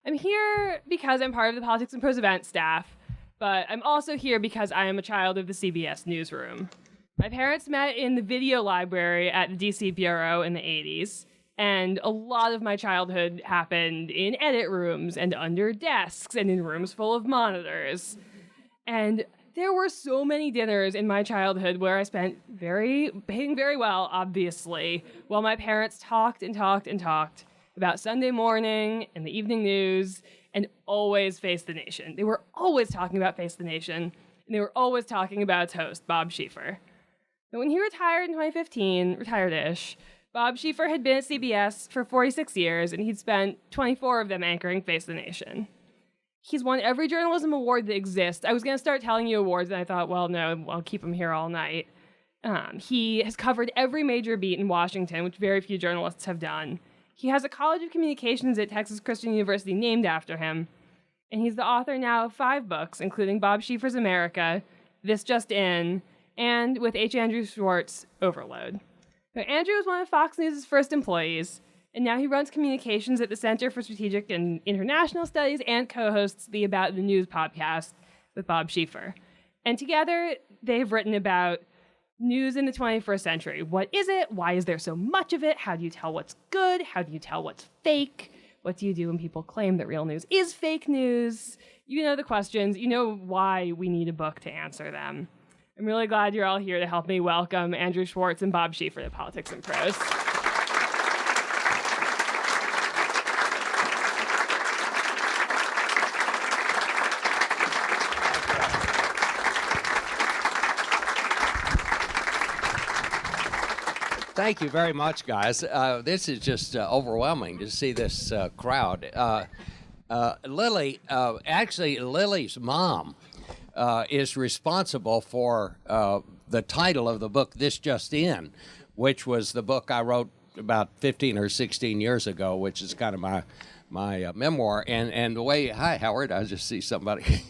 I'm here because I'm part of the Politics and Prose event staff, but I'm also here because I am a child of the CBS newsroom. My parents met in the video library at the DC Bureau in the 80s, and a lot of my childhood happened in edit rooms and under desks and in rooms full of monitors. And there were so many dinners in my childhood where I spent behaving very well, obviously, while my parents talked and talked and talked about Sunday morning and the evening news and always Face the Nation. They were always talking about Face the Nation, and they were always talking about its host, Bob Schieffer. Now, when he retired in 2015, retired-ish, Bob Schieffer had been at CBS for 46 years, and he'd spent 24 of them anchoring Face the Nation. He's won every journalism award that exists. I was going to start telling you awards, and I thought, well, no, I'll keep him here all night. He has covered every major beat in Washington, which very few journalists have done. He has a College of Communications at Texas Christian University named after him, and he's the author now of 5 books, including Bob Schieffer's America, This Just In, and with H. Andrew Schwartz, Overload. Now, Andrew was one of Fox News' first employees, and now he runs communications at the Center for Strategic and International Studies and co-hosts the About the News podcast with Bob Schieffer. And together, they've written about news in the 21st century. What is it? Why is there so much of it? How do you tell what's good? How do you tell what's fake? What do you do when people claim that real news is fake news? You know the questions. You know why we need a book to answer them. I'm really glad you're all here to help me welcome Andrew Schwartz and Bob Schieffer to Politics and Prose. Thank you very much, guys. This is just overwhelming to see this crowd. Lily's mom is responsible for the title of the book, This Just In, which was the book I wrote about 15 or 16 years ago, which is kind of my memoir. And the way, hi Howard, I just see somebody.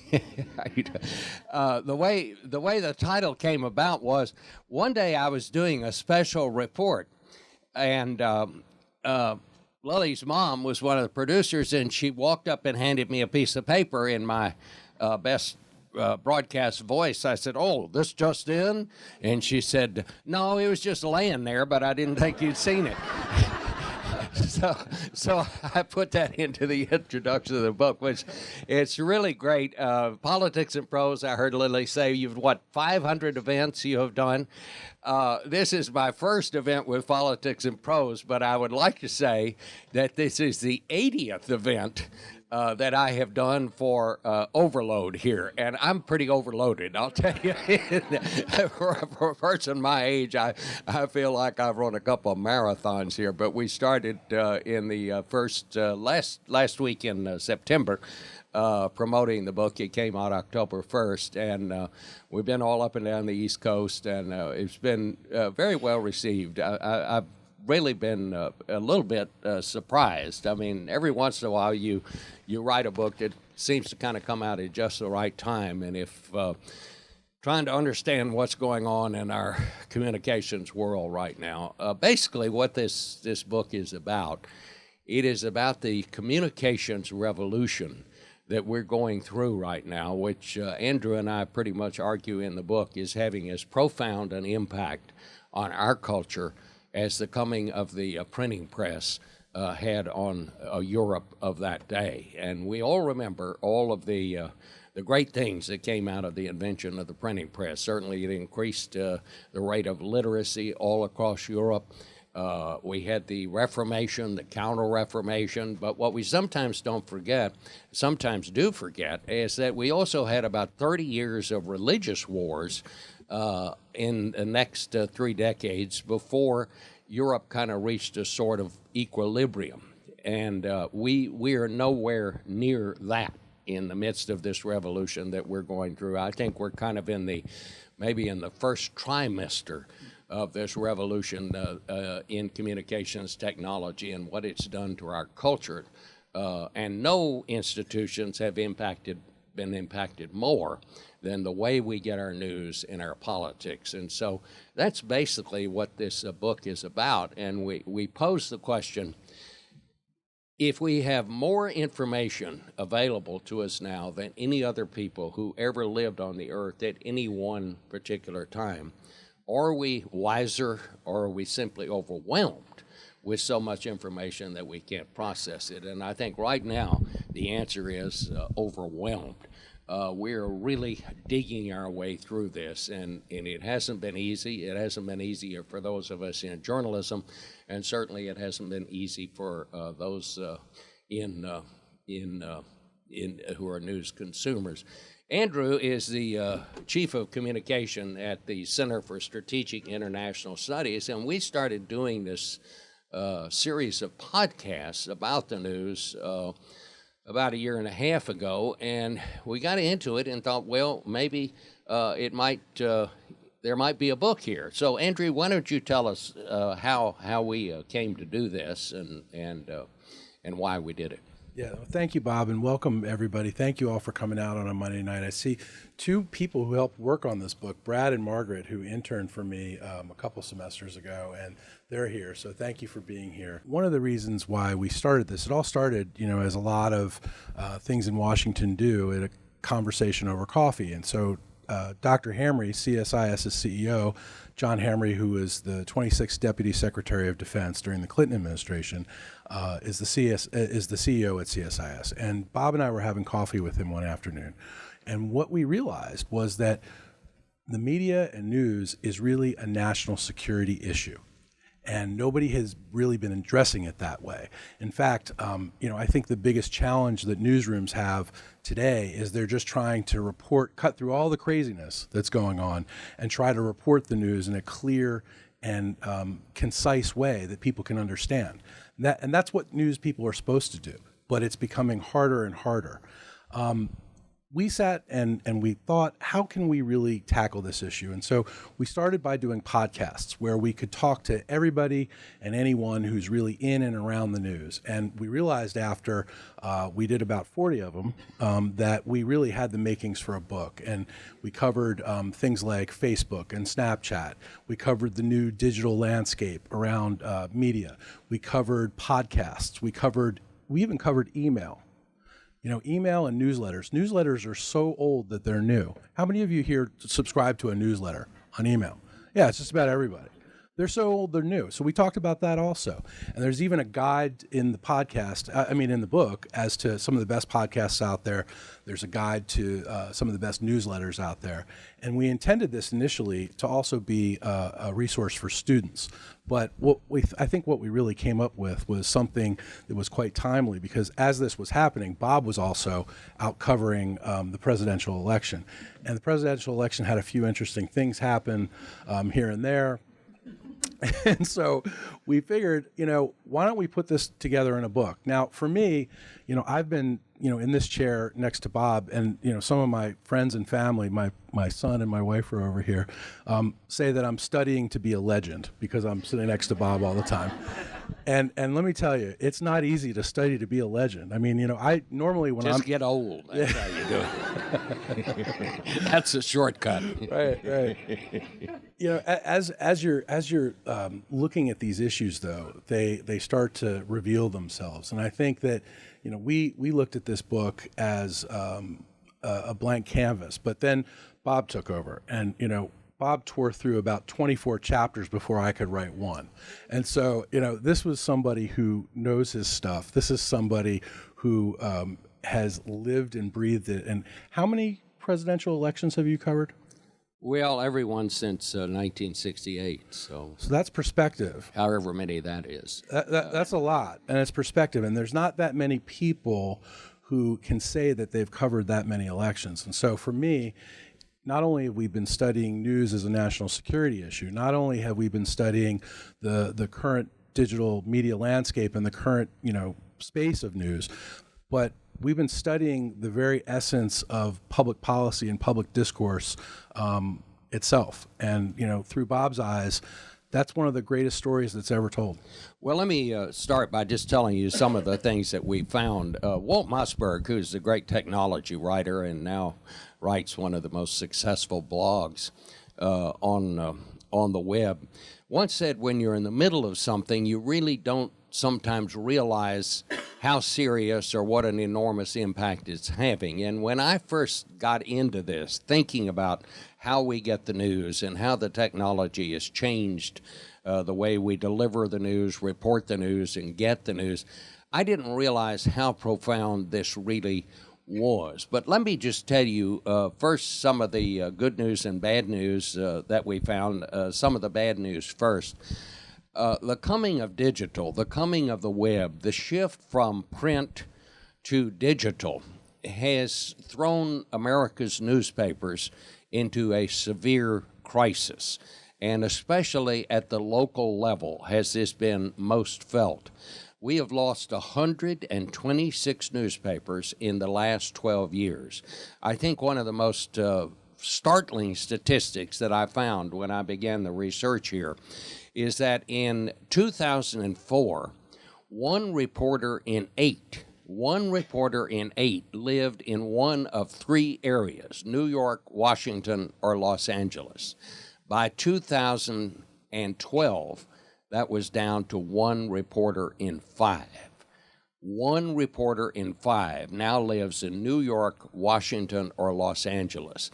The way the title came about was one day I was doing a special report, and Lily's mom was one of the producers, and she walked up and handed me a piece of paper in my best broadcast voice. I said, "Oh, this just in?" And she said, "No, it was just laying there, but I didn't think you'd seen it." So I put that into the introduction of the book, which it's really great. Politics and Prose, I heard Lily say, you've, 500 events you have done? This is my first event with Politics and Prose, but I would like to say that this is the 80th event that I have done for Overload here, and I'm pretty overloaded, I'll tell you. For a person my age, I feel like I've run a couple of marathons here, but we started in the last week in September, promoting the book. It came out October 1st, and we've been all up and down the East Coast, and it's been very well received. I've really been a little bit surprised. I mean, every once in a while you write a book that seems to kind of come out at just the right time, and if trying to understand what's going on in our communications world right now. Basically what this book is about, it is about the communications revolution that we're going through right now, which Andrew and I pretty much argue in the book is having as profound an impact on our culture as the coming of the printing press had on Europe of that day. And we all remember all of the great things that came out of the invention of the printing press. Certainly it increased the rate of literacy all across Europe. We had the Reformation, the Counter-Reformation, but what we sometimes do forget, is that we also had about 30 years of religious wars in the next 3 decades before Europe kind of reached a sort of equilibrium. And we are nowhere near that in the midst of this revolution that we're going through. I think we're kind of maybe in the first trimester of this revolution in communications technology and what it's done to our culture. And no institutions have been impacted more than the way we get our news and our politics. And so that's basically what this book is about. And we pose the question, if we have more information available to us now than any other people who ever lived on the earth at any one particular time, are we wiser or are we simply overwhelmed with so much information that we can't process it? And I think right now the answer is overwhelmed. We're really digging our way through this, and it hasn't been easy. It hasn't been easier for those of us in journalism, and certainly it hasn't been easy for those who are news consumers. Andrew is the chief of communication at the Center for Strategic International Studies, and we started doing this series of podcasts about the news about a year and a half ago, and we got into it and thought, well, maybe there might be a book here. So, Andrew, why don't you tell us how we came to do this and why we did it? Yeah, well, thank you, Bob, and welcome, everybody. Thank you all for coming out on a Monday night. I see two people who helped work on this book, Brad and Margaret, who interned for me a couple semesters ago, and they're here, so thank you for being here. One of the reasons why we started this, it all started, as a lot of things in Washington do, at a conversation over coffee, and so Dr. Hamre, CSIS's CEO, John Hamre, who was the 26th Deputy Secretary of Defense during the Clinton administration, is the CEO at CSIS. And Bob and I were having coffee with him one afternoon. And what we realized was that the media and news is really a national security issue. And nobody has really been addressing it that way. In fact, I think the biggest challenge that newsrooms have today is they're just trying to cut through all the craziness that's going on and try to report the news in a clear and concise way that people can understand. And that's what news people are supposed to do, but it's becoming harder and harder. We sat and we thought, how can we really tackle this issue? And so we started by doing podcasts where we could talk to everybody and anyone who's really in and around the news. And we realized after we did about 40 of them that we really had the makings for a book. And we covered things like Facebook and Snapchat. We covered the new digital landscape around media. We covered podcasts. We even covered email. Email and newsletters. Newsletters are so old that they're new. How many of you here subscribe to a newsletter on email? Yeah, it's just about everybody. They're so old, they're new. So we talked about that also. And there's even a guide in the in the book, as to some of the best podcasts out there. There's a guide to some of the best newsletters out there. And we intended this initially to also be a resource for students. But I think what we really came up with was something that was quite timely, because as this was happening, Bob was also out covering the presidential election. And the presidential election had a few interesting things happen here and there. And so we figured, why don't we put this together in a book? Now, for me, I've been, in this chair next to Bob, and, some of my friends and family, my son and my wife are over here, say that I'm studying to be a legend because I'm sitting next to Bob all the time. And let me tell you, it's not easy to study to be a legend. I mean, I normally when Just get old. That's how you do it. That's a shortcut. Right. As you're looking at these issues, though, they start to reveal themselves. And I think that we looked at this book as a blank canvas, but then Bob took over, and Bob tore through about 24 chapters before I could write one. And so, this was somebody who knows his stuff. This is somebody who has lived and breathed it. And how many presidential elections have you covered? Well, everyone since 1968. So that's perspective. However many that is. That's a lot, and it's perspective. And there's not that many people who can say that they've covered that many elections. And so for me, not only have we been studying news as a national security issue, not only have we been studying the current digital media landscape and the current space of news, but we've been studying the very essence of public policy and public discourse itself. And through Bob's eyes, that's one of the greatest stories that's ever told. Well, let me start by just telling you some of the things that we found. Walt Mossberg, who's a great technology writer and now writes one of the most successful blogs on the web, once said, when you're in the middle of something, you really don't sometimes realize how serious or what an enormous impact it's having. And when I first got into this, thinking about how we get the news and how the technology has changed the way we deliver the news, report the news, and get the news, I didn't realize how profound this really was. But let me just tell you first some of the good news and bad news that we found. Some of the bad news first. The coming of digital, the coming of the web, the shift from print to digital has thrown America's newspapers into a severe crisis. And especially at the local level has this been most felt. We have lost 126 newspapers in the last 12 years. I think one of the most startling statistics that I found when I began the research here is that in 2004, one reporter in eight lived in one of three areas, New York, Washington, or Los Angeles. By 2012, that was down to one reporter in five. One reporter in five now lives in New York, Washington, or Los Angeles.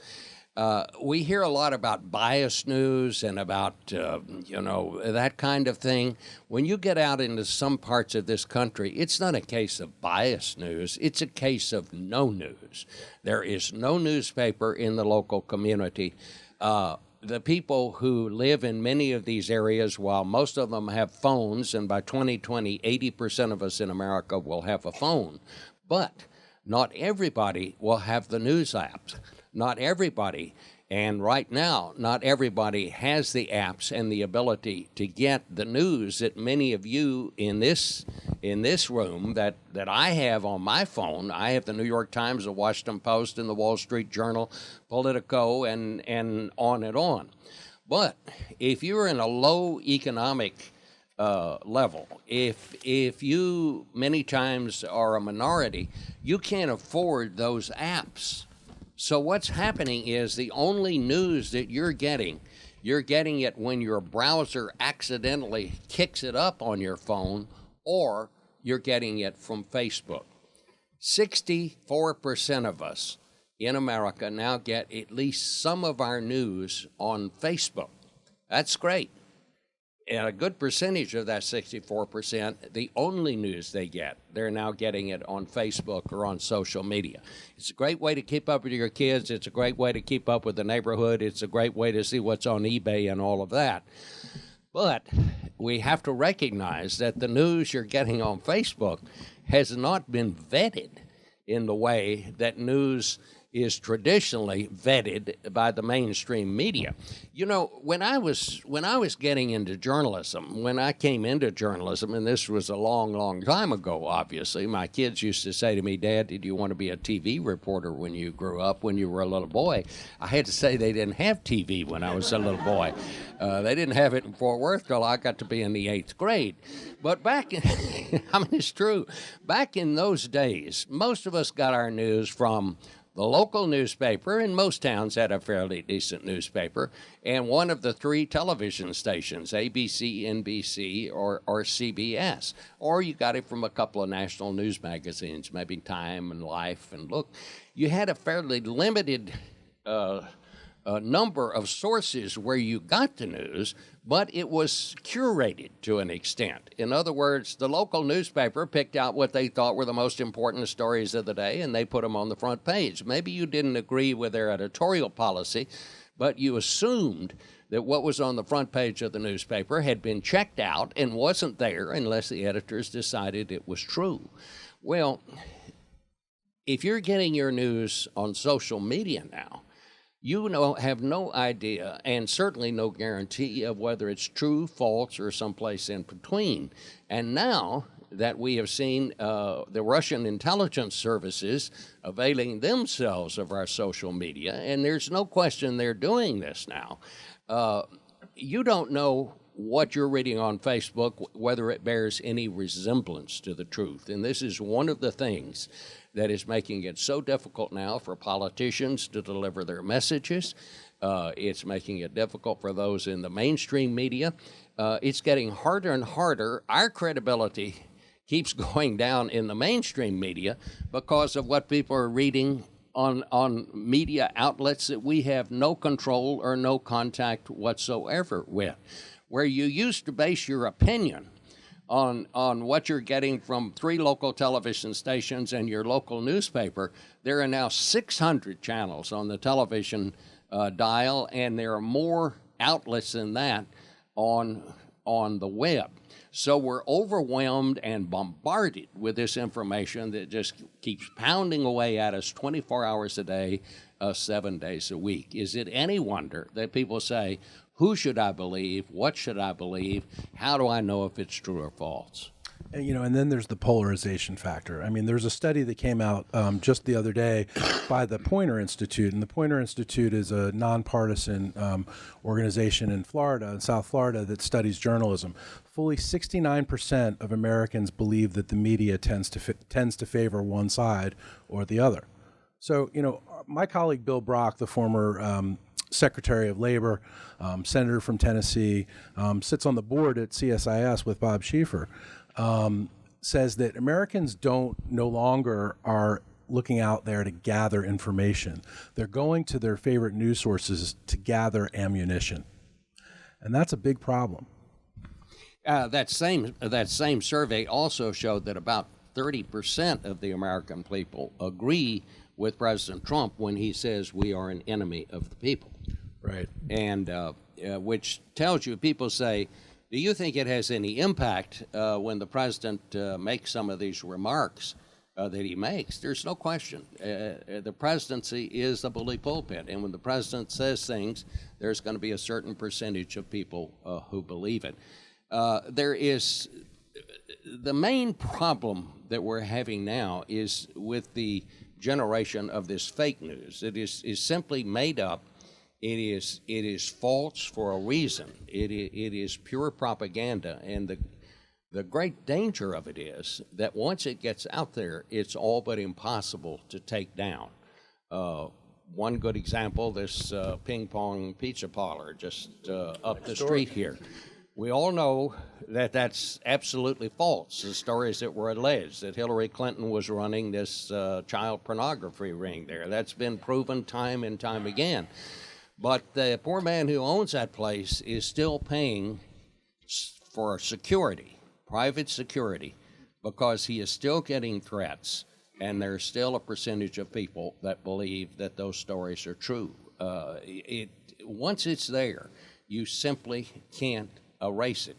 We hear a lot about biased news and about, that kind of thing. When you get out into some parts of this country, it's not a case of biased news. It's a case of no news. There is no newspaper in the local community. The people who live in many of these areas, while most of them have phones, and by 2020, 80% of us in America will have a phone, but not everybody will have the news apps. Not everybody, and right now, not everybody has the apps and the ability to get the news that many of you in this room that I have on my phone. I have the New York Times, the Washington Post, and the Wall Street Journal, Politico, and on and on. But if you're in a low economic level, if you many times are a minority, you can't afford those apps. So what's happening is the only news that you're getting it when your browser accidentally kicks it up on your phone, or you're getting it from Facebook. 64% of us in America now get at least some of our news on Facebook. That's great. And a good percentage of that 64%, the only news they get, they're now getting it on Facebook or on social media. It's a great way to keep up with your kids. It's a great way to keep up with the neighborhood. It's a great way to see what's on eBay and all of that. But we have to recognize that the news you're getting on Facebook has not been vetted in the way that news is traditionally vetted by the mainstream media. You know, when I was getting into journalism, when I came into journalism, and this was a long, long time ago, obviously, my kids used to say to me, "Dad, did you want to be a TV reporter when you grew up, when you were a little boy?" I had to say they didn't have TV when I was a little boy. They didn't have it in Fort Worth till I got to be in the 8th grade. But back in, I mean, it's true. Back in those days, most of us got our news from the local newspaper, and most towns had a fairly decent newspaper, and one of the three television stations, ABC, NBC, or CBS. Or you got it from a couple of national news magazines, maybe Time and Life and Look. You had a fairly limited number of sources where you got the news, but it was curated to an extent. In other words, the local newspaper picked out what they thought were the most important stories of the day, and they put them on the front page. Maybe you didn't agree with their editorial policy, but you assumed that what was on the front page of the newspaper had been checked out and wasn't there unless the editors decided it was true. Well, if you're getting your news on social media now, you have no idea and certainly no guarantee of whether it's true, false, or someplace in between. And now that we have seen the Russian intelligence services availing themselves of our social media, and there's no question they're doing this now, you don't know what you're reading on Facebook, whether it bears any resemblance to the truth. And this is one of the things that is making it so difficult now for politicians to deliver their messages. It's making it difficult for those in the mainstream media. It's getting harder and harder. Our credibility keeps going down in the mainstream media because of what people are reading on media outlets that we have no control or no contact whatsoever with. Where you used to base your opinion on what you're getting from 3 local television stations and your local newspaper, there are now 600 channels on the television dial, and there are more outlets than that on the web. So we're overwhelmed and bombarded with this information that just keeps pounding away at us 24 hours a day, 7 days a week. Is it any wonder that people say, who should I believe? What should I believe? How do I know if it's true or false? And, and then there's the polarization factor. I mean, there's a study that came out just the other day by the Poynter Institute, and the Poynter Institute is a nonpartisan organization in Florida, in South Florida, that studies journalism. Fully 69% of Americans believe that the media tends to favor one side or the other. So, my colleague Bill Brock, the former Secretary of Labor, senator from Tennessee, sits on the board at CSIS with Bob Schieffer, says that Americans no longer are looking out there to gather information. They're going to their favorite news sources to gather ammunition. And that's a big problem. That same survey also showed that about 30% of the American people agree with President Trump when he says we are an enemy of the people. Right. And which tells you, people say, do you think it has any impact when the president makes some of these remarks that he makes? There's no question. The presidency is the bully pulpit, and when the president says things, there's going to be a certain percentage of people who believe it. There is the main problem that we're having now is with the generation of this fake news. It is simply made up. It is false for a reason. It is pure propaganda, and the great danger of it is that once it gets out there, it's all but impossible to take down. One good example: this ping pong pizza parlor just up the street here. We all know that that's absolutely false. The stories that were alleged that Hillary Clinton was running this child pornography ring there. That's been proven time and time again. But the poor man who owns that place is still paying for security, private security, because he is still getting threats, and there's still a percentage of people that believe that those stories are true. Once it's there, you simply can't erase it.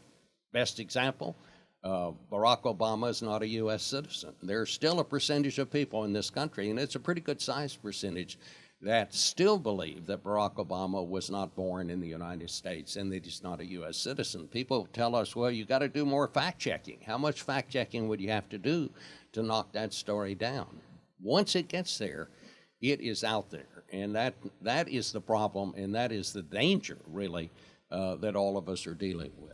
Best example, Barack Obama is not a U.S. citizen. There's still a percentage of people in this country, and it's a pretty good-sized percentage, that still believe that Barack Obama was not born in the United States and that he's not a U.S. citizen. People tell us, well, you got to do more fact-checking. How much fact-checking would you have to do to knock that story down? Once it gets there, it is out there, and that is the problem, and that is the danger, really, that all of us are dealing with.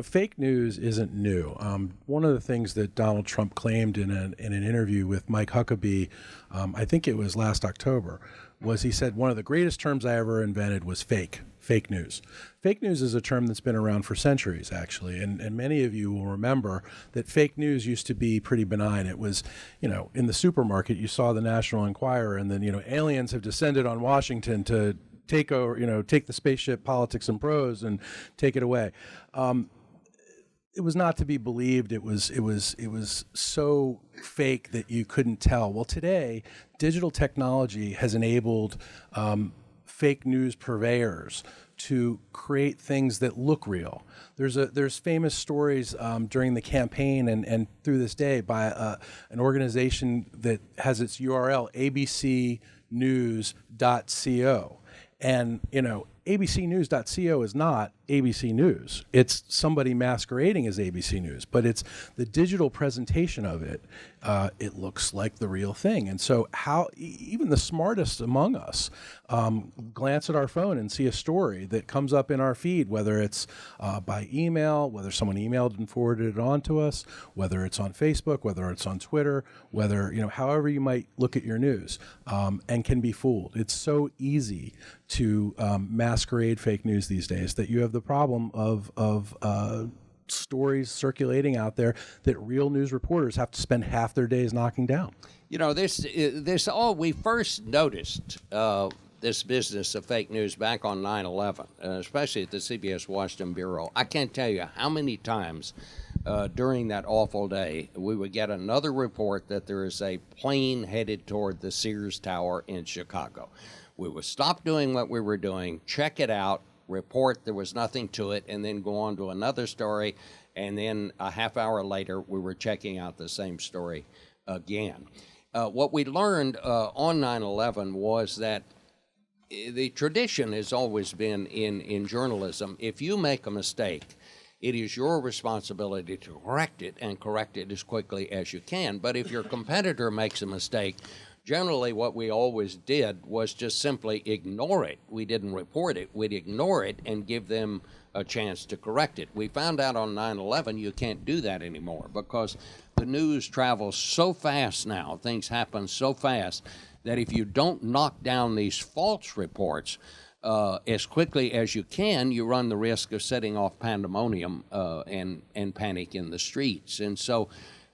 Fake news isn't new. One of the things that Donald Trump claimed in an interview with Mike Huckabee, I think it was last October, was he said one of the greatest terms I ever invented was fake news. Fake news is a term that's been around for centuries, actually, and many of you will remember that fake news used to be pretty benign. It was, in the supermarket, you saw the National Enquirer, and then, aliens have descended on Washington to take the spaceship Politics and Prose and take it away. It was not to be believed. It was so fake that you couldn't tell. Well, today, digital technology has enabled fake news purveyors to create things that look real. There's famous stories during the campaign and through this day by an organization that has its URL abcnews.co. And, abcnews.co is not ABC News. It's somebody masquerading as ABC News, but it's the digital presentation of it. It looks like the real thing. And so even the smartest among us glance at our phone and see a story that comes up in our feed, whether it's by email, whether someone emailed and forwarded it on to us, whether it's on Facebook, whether it's on Twitter, whether, however you might look at your news, and can be fooled. It's so easy to masquerade fake news these days that you have the problem of stories circulating out there that real news reporters have to spend half their days knocking down. You know, we first noticed this business of fake news back on 9/11, especially at the CBS Washington Bureau. I can't tell you how many times during that awful day we would get another report that there is a plane headed toward the Sears Tower in Chicago. We would stop doing what we were doing, check it out, report there was nothing to it, and then go on to another story. And then a half hour later, we were checking out the same story again. What we learned on 9/11 was that the tradition has always been in journalism, if you make a mistake, it is your responsibility to correct it and correct it as quickly as you can. But if your competitor makes a mistake, generally what we always did was just simply ignore it. We didn't report it. We'd ignore it and give them a chance to correct it. We found out on 9/11 you can't do that anymore because the news travels so fast now, things happen so fast, that if you don't knock down these false reports as quickly as you can, you run the risk of setting off pandemonium and panic in the streets. And so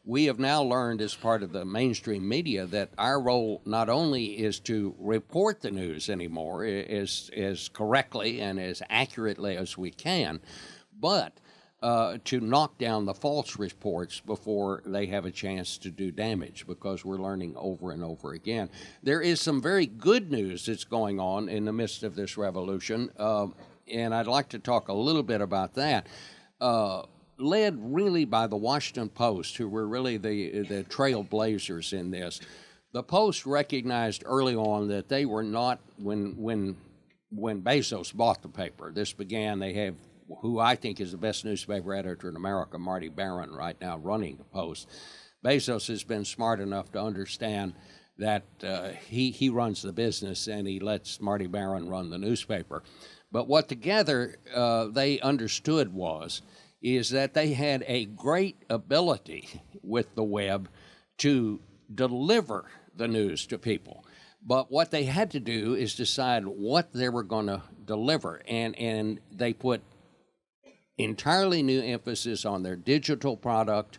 we have now learned as part of the mainstream media that our role not only is to report the news anymore as correctly and as accurately as we can, but to knock down the false reports before they have a chance to do damage, because we're learning over and over again. There is some very good news that's going on in the midst of this revolution, and I'd like to talk a little bit about that. Led really by the Washington Post, who were really the trailblazers in this. The Post recognized early on that they were not, when Bezos bought the paper, this began, they have who I think is the best newspaper editor in America, Marty Barron, right now running the Post. Bezos has been smart enough to understand that he runs the business and he lets Marty Barron run the newspaper. But what together they understood is that they had a great ability with the web to deliver the news to people. But what they had to do is decide what they were going to deliver, and they put entirely new emphasis on their digital product.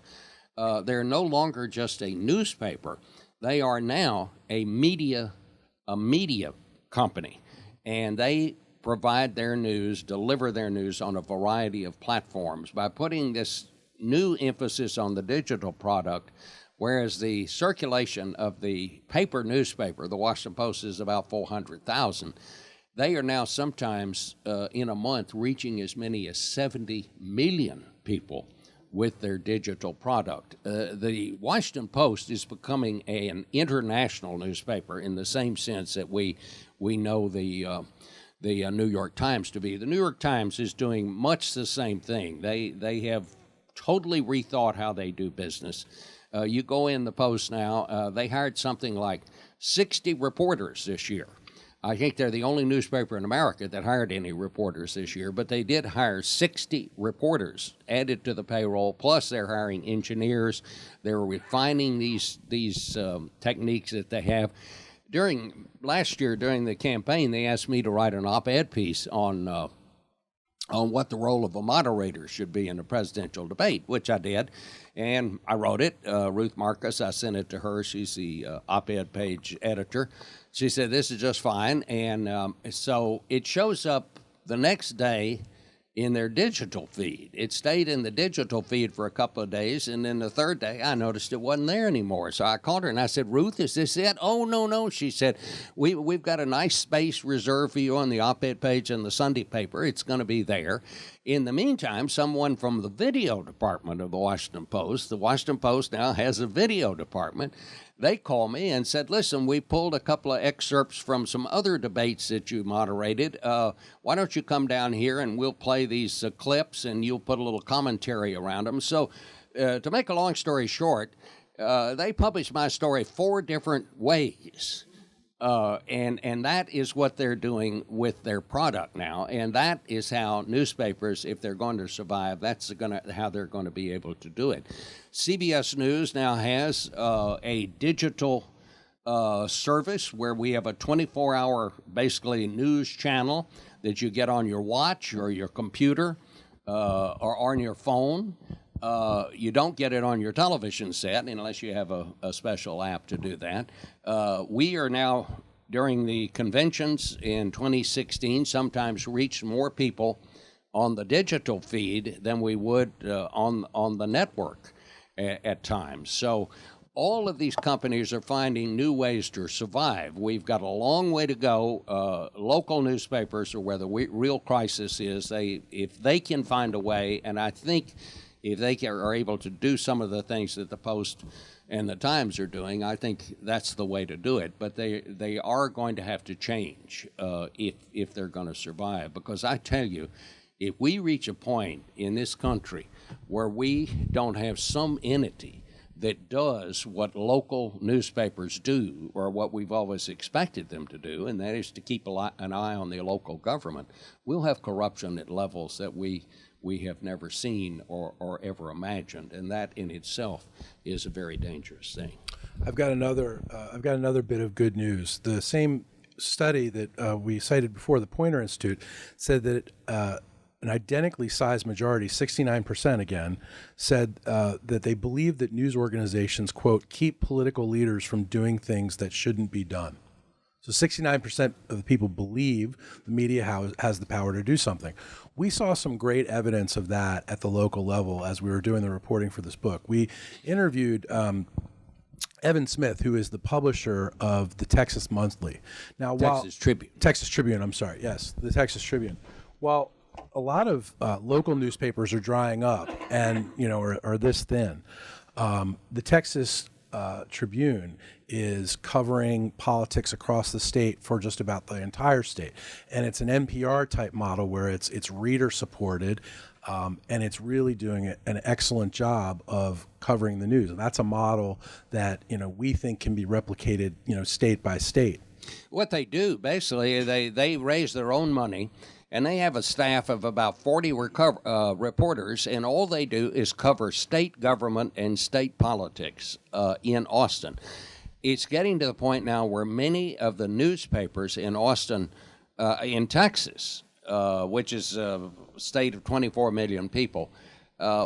They're no longer just a newspaper. They are now a media company, and they provide their news, deliver their news on a variety of platforms. By putting this new emphasis on the digital product, whereas the circulation of the paper newspaper, the Washington Post, is about 400,000, they are now sometimes in a month reaching as many as 70 million people with their digital product. The Washington Post is becoming an international newspaper in the same sense that we know the New York Times to be. The New York Times is doing much the same thing. They have totally rethought how they do business. You go in the Post now, they hired something like 60 reporters this year. I think they're the only newspaper in America that hired any reporters this year, but they did hire 60 reporters added to the payroll, plus they're hiring engineers. They're refining these techniques that they have. Last year, during the campaign, they asked me to write an op-ed piece on what the role of a moderator should be in a presidential debate, which I did, and I wrote it. Ruth Marcus, I sent it to her. She's the op-ed page editor. She said, this is just fine, and so it shows up the next day in their digital feed. It stayed in the digital feed for a couple of days, and then the third day I noticed it wasn't there anymore. So I called her and I said, Ruth, is this it? Oh, no. She said, we've got a nice space reserved for you on the op-ed page in the Sunday paper. It's going to be there. In the meantime, someone from the video department of the Washington Post now has a video department. They called me and said, listen, we pulled a couple of excerpts from some other debates that you moderated. Why don't you come down here and we'll play these clips and you'll put a little commentary around them. So to make a long story short, they published my story 4 different ways. And that is what they're doing with their product now. And that is how newspapers, if they're going to survive, that's how they're going to be able to do it. CBS News now has a digital service where we have a 24-hour, basically, news channel that you get on your watch or your computer. or on your phone. You don't get it on your television set unless you have a special app to do that. We are now, during the conventions in 2016, sometimes reached more people on the digital feed than we would on the network at times. So all of these companies are finding new ways to survive. We've got a long way to go. Local newspapers are where the real crisis is. If they can find a way, and I think if they are able to do some of the things that the Post and the Times are doing, I think that's the way to do it. But they are going to have to change if they're going to survive. Because I tell you, if we reach a point in this country where we don't have some entity that does what local newspapers do, or what we've always expected them to do, and that is to keep an eye on the local government, we'll have corruption at levels that we have never seen or ever imagined, and that in itself is a very dangerous thing. I've got another bit of good news. The same study that we cited before, the Poynter Institute, said that an identically sized majority, 69% again, said that they believe that news organizations, quote, keep political leaders from doing things that shouldn't be done. So 69% of the people believe the media has the power to do something. We saw some great evidence of that at the local level as we were doing the reporting for this book. We interviewed Evan Smith, who is the publisher of the Texas Monthly. Now, Texas Tribune, I'm sorry, yes, the Texas Tribune. While a lot of local newspapers are drying up and, are this thin, the Texas Tribune is covering politics across the state for just about the entire state. And it's an NPR type model where it's reader supported, and it's really doing an excellent job of covering the news. And that's a model that, we think can be replicated, state by state. What they do, basically, they raise their own money, and they have a staff of about 40 reporters, and all they do is cover state government and state politics in Austin. It's getting to the point now where many of the newspapers in Austin, in Texas, which is a state of 24 million people,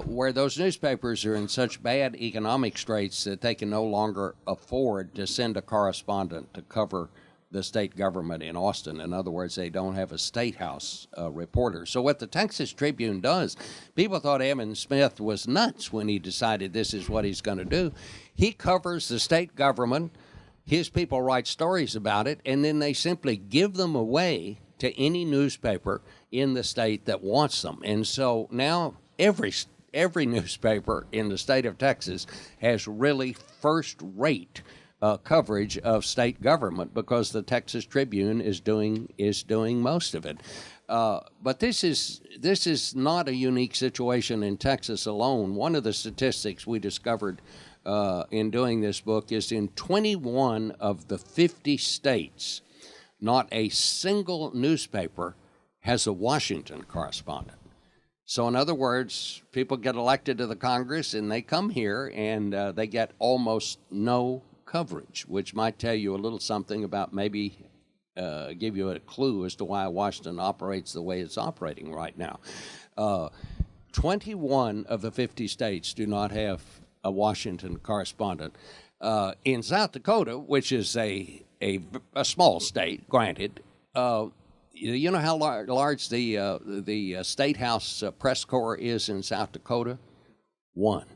where those newspapers are in such bad economic straits that they can no longer afford to send a correspondent to cover the state government in Austin. In other words, they don't have a state house reporter. So what the Texas Tribune does, people thought Evan Smith was nuts when he decided this is what he's going to do. He covers the state government, his people write stories about it, and then they simply give them away to any newspaper in the state that wants them. And so now every newspaper in the state of Texas has really first-rate coverage of state government because the Texas Tribune is doing most of it. But this is not a unique situation in Texas alone. One of the statistics we discovered in doing this book is in 21 of the 50 states, not a single newspaper has a Washington correspondent. So in other words, people get elected to the Congress and they come here and they get almost no coverage, which might tell you a little something about maybe give you a clue as to why Washington operates the way it's operating right now. 21 of the 50 states do not have a Washington correspondent. In South Dakota, which is a small state, granted, you know how large the State House press corps is in South Dakota? One.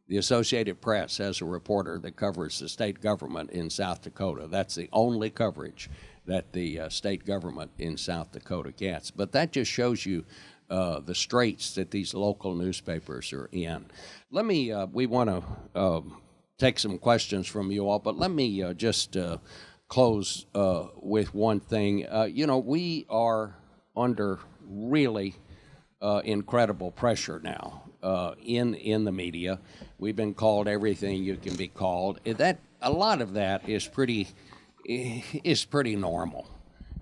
The Associated Press has a reporter that covers the state government in South Dakota. That's the only coverage that the state government in South Dakota gets. But that just shows you the straits that these local newspapers are in. We want to take some questions from you all, but let me just close with one thing. We are under really incredible pressure now in the media. We've been called everything you can be called. A lot of that is pretty normal.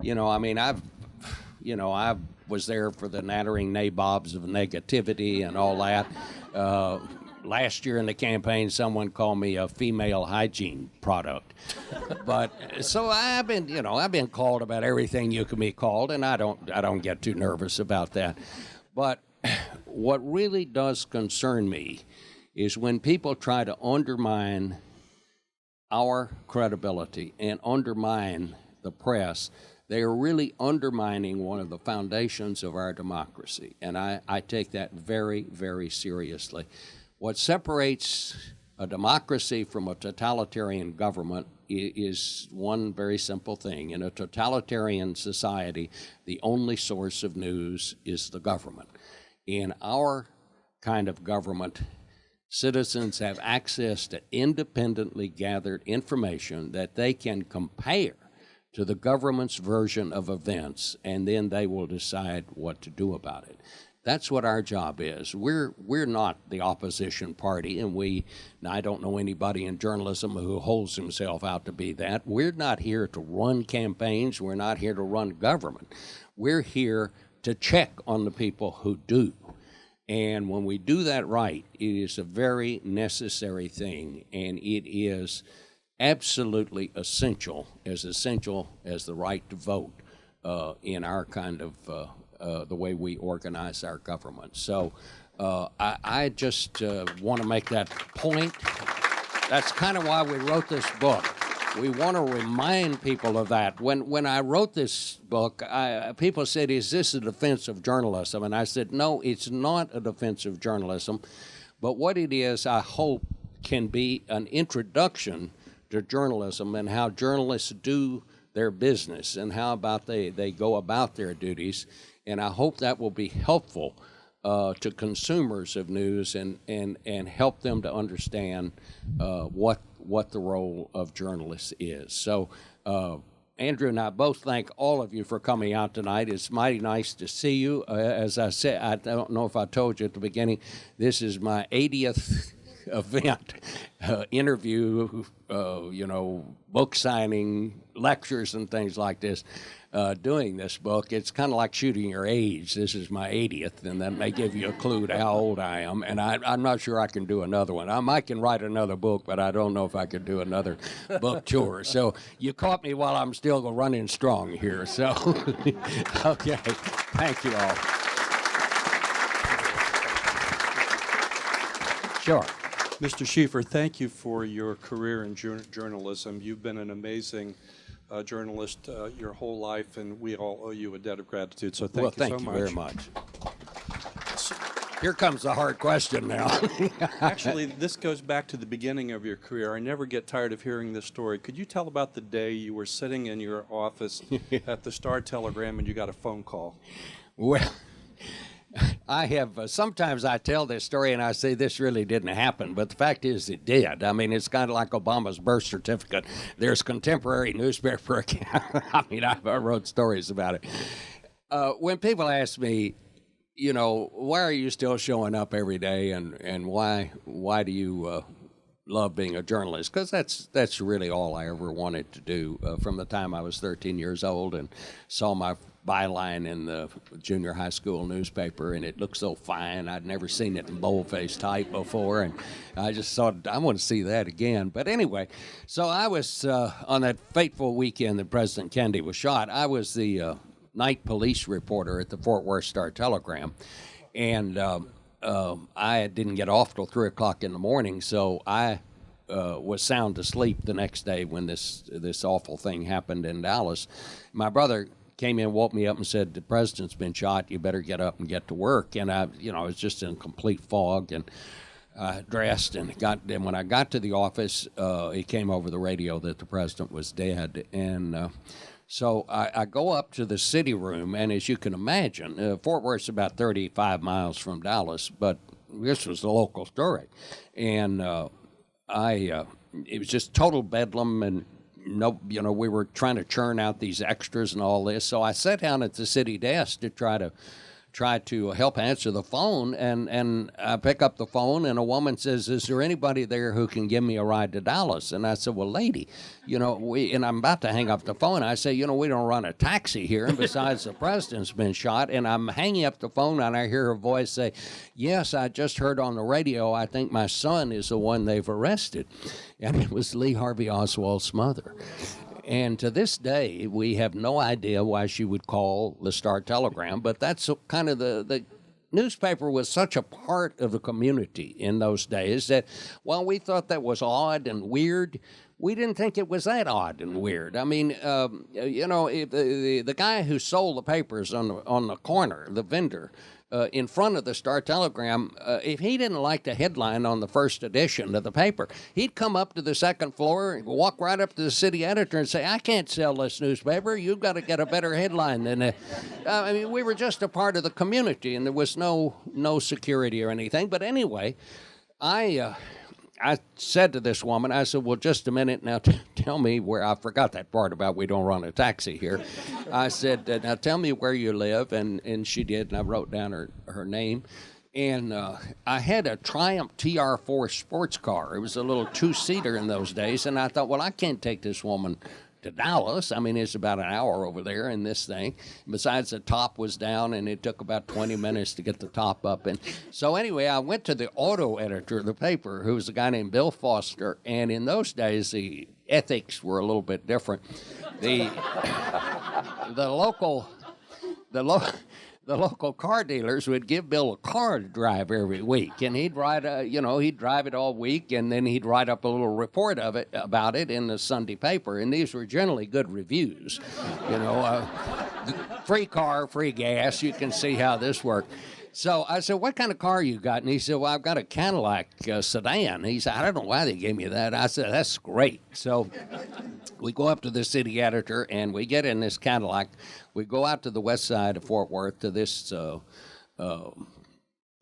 I was there for the nattering nabobs of negativity and all that. Last year in the campaign, someone called me a female hygiene product. But so I've been called about everything you can be called, and I don't get too nervous about that. But what really does concern me is when people try to undermine our credibility and undermine the press. They are really undermining one of the foundations of our democracy, and I take that very, very seriously. What separates a democracy from a totalitarian government is one very simple thing. In a totalitarian society, the only source of news is the government. In our kind of government, citizens have access to independently gathered information that they can compare to the government's version of events, and then they will decide what to do about it. That's what our job is. We're not the opposition party, and I don't know anybody in journalism who holds himself out to be that. We're not here to run campaigns. We're not here to run government. We're here to check on the people who do. And when we do that right, it is a very necessary thing, and it is absolutely essential as the right to vote in our kind of the way we organize our government. So I just want to make that point. That's kind of why we wrote this book. We want to remind people of that. When I wrote this book, people said, "Is this a defense of journalism?" And I said, no, it's not a defense of journalism. But what it is, I hope, can be an introduction to journalism and how journalists do their business and how about they go about their duties. And I hope that will be helpful to consumers of news and help them to understand what the role of journalists is. So Andrew and I both thank all of you for coming out tonight. It's mighty nice to see you. As I said, I don't know if I told you at the beginning, this is my 80th event, interview, book signing, lectures and things like this, doing this book. It's kind of like shooting your age. This is my 80th, and that may give you a clue to how old I am. And I'm not sure I can do another one. I can write another book, but I don't know if I could do another book tour. So you caught me while I'm still running strong here. So, okay, thank you all. Sure. Mr. Schieffer, thank you for your career in journalism. You've been an amazing journalist your whole life, and we all owe you a debt of gratitude. So thank you so much. Thank you very much. Here comes the hard question now. Actually, this goes back to the beginning of your career. I never get tired of hearing this story. Could you tell about the day you were sitting in your office at the Star-Telegram and you got a phone call? Well, I have, sometimes I tell this story and I say this really didn't happen, but the fact is it did. I mean, it's kind of like Obama's birth certificate. There's contemporary newspaper account. I wrote stories about it. When people ask me, why are you still showing up every day and why do you love being a journalist? Because that's really all I ever wanted to do from the time I was 13 years old and saw my byline in the junior high school newspaper, and it looked so fine. I'd never seen it in boldface type before, and I just thought, I want to see that again. But anyway, so I was, on that fateful weekend that President Kennedy was shot, I was the night police reporter at the Fort Worth Star-Telegram, and I didn't get off till 3 o'clock in the morning, so I was sound asleep the next day when this awful thing happened in Dallas. My brother came in, woke me up, and said, "The president's been shot. You better get up and get to work." And I was just in complete fog, and dressed and when I got to the office, it came over the radio that the president was dead. And so I go up to the city room, and as you can imagine, Fort Worth's about 35 miles from Dallas, but this was the local story. And it was just total bedlam, and we were trying to churn out these extras and all this. So I sat down at the city desk to try to help answer the phone, and I pick up the phone, and a woman says, "Is there anybody there who can give me a ride to Dallas?" And I said, "Well, lady, and I'm about to hang up the phone. I say, we don't run a taxi here, and besides, the president's been shot." And I'm hanging up the phone, and I hear her voice say, "Yes, I just heard on the radio, I think my son is the one they've arrested." And it was Lee Harvey Oswald's mother. And to this day, we have no idea why she would call the Star-Telegram, but that's kind of the newspaper was such a part of the community in those days that while we thought that was odd and weird, we didn't think it was that odd and weird. I mean, the guy who sold the papers on the corner, the vendor, in front of the Star-Telegram, if he didn't like the headline on the first edition of the paper, he'd come up to the second floor, walk right up to the city editor and say, I can't sell this newspaper. You've got to get a better headline than that. I mean, we were just a part of the community, and there was no security or anything. But anyway, I said to this woman, I said, well, just a minute now, tell me where, I forgot that part about we don't run a taxi here. I said, now tell me where you live, and she did, and I wrote down her name. And I had a Triumph TR4 sports car. It was a little two-seater in those days, and I thought, well, I can't take this woman to Dallas. I mean, it's about an hour over there in this thing. Besides, the top was down, and it took about 20 minutes to get the top up. And so anyway, I went to the auto editor of the paper, who was a guy named Bill Foster, and in those days, the ethics were a little bit different. The local car dealers would give Bill a car to drive every week, and he'd he'd drive it all week, and then he'd write up a little report about it in the Sunday paper, and these were generally good reviews. Free car, free gas. You can see how this worked. So I said, what kind of car you got? And he said, well, I've got a Cadillac sedan. He said, I don't know why they gave me that. I said, that's great. So we go up to the city editor, and we get in this Cadillac. We go out to the west side of Fort Worth to this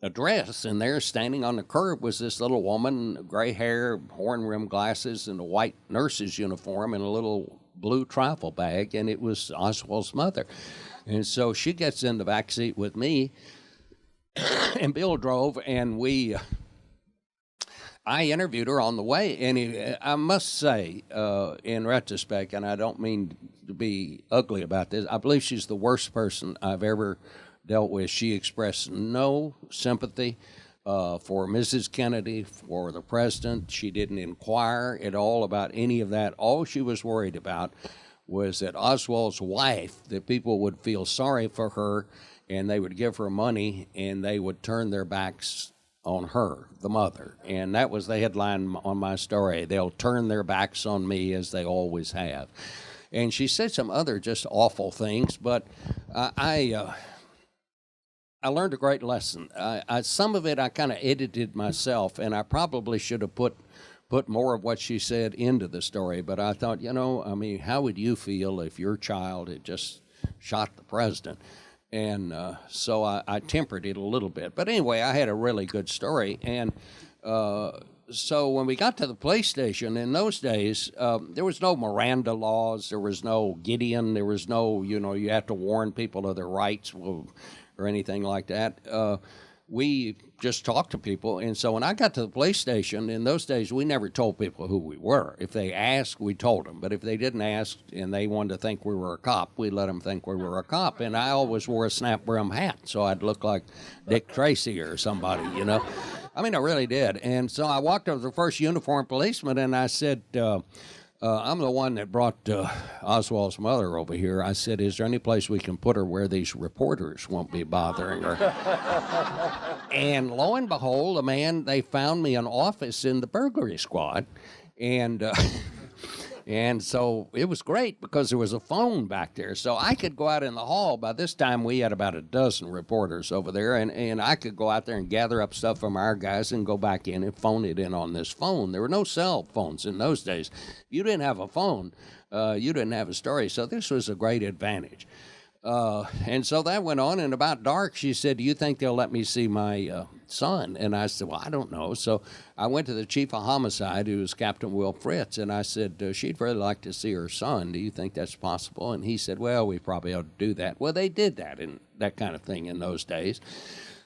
address, and there, standing on the curb, was this little woman, gray hair, horn-rimmed glasses, and a white nurse's uniform, and a little blue travel bag, and it was Oswald's mother. And so she gets in the back seat with me, and Bill drove, and I interviewed her on the way, and I must say, in retrospect, and I don't mean to be ugly about this, I believe she's the worst person I've ever dealt with. She expressed no sympathy for Mrs. Kennedy, for the president. She didn't inquire at all about any of that. All she was worried about was that Oswald's wife, that people would feel sorry for her, and they would give her money, and they would turn their backs on her, the mother. And that was the headline on my story. They'll turn their backs on me, as they always have. And she said some other just awful things, but I learned a great lesson. Some of it I kind of edited myself, and I probably should have put more of what she said into the story. But I thought, how would you feel if your child had just shot the president? And so I tempered it a little bit. But anyway, I had a really good story. And so when we got to the police station, in those days, there was no Miranda laws. There was no Gideon. There was no, you have to warn people of their rights or anything like that. We just talked to people. And so when I got to the police station, in those days, we never told people who we were. If they asked, we told them. But if they didn't ask and they wanted to think we were a cop, we let them think we were a cop. And I always wore a snap brim hat, so I'd look like Dick Tracy or somebody, I mean, I really did. And so I walked up to the first uniformed policeman, and I said, I'm the one that brought Oswald's mother over here. I said, is there any place we can put her where these reporters won't be bothering her? And lo and behold, they found me an office in the burglary squad. And so it was great because there was a phone back there. So I could go out in the hall. By this time, we had about a dozen reporters over there, and I could go out there and gather up stuff from our guys and go back in and phone it in on this phone. There were no cell phones in those days. If you didn't have a phone, you didn't have a story. So this was a great advantage. And so that went on, and about dark, she said, do you think they'll let me see my son? And I said, well, I don't know. So I went to the chief of homicide, who was Captain Will Fritz, and I said, she'd really like to see her son. Do you think that's possible? And he said, well, we probably ought to do that. Well, they did that and that kind of thing in those days.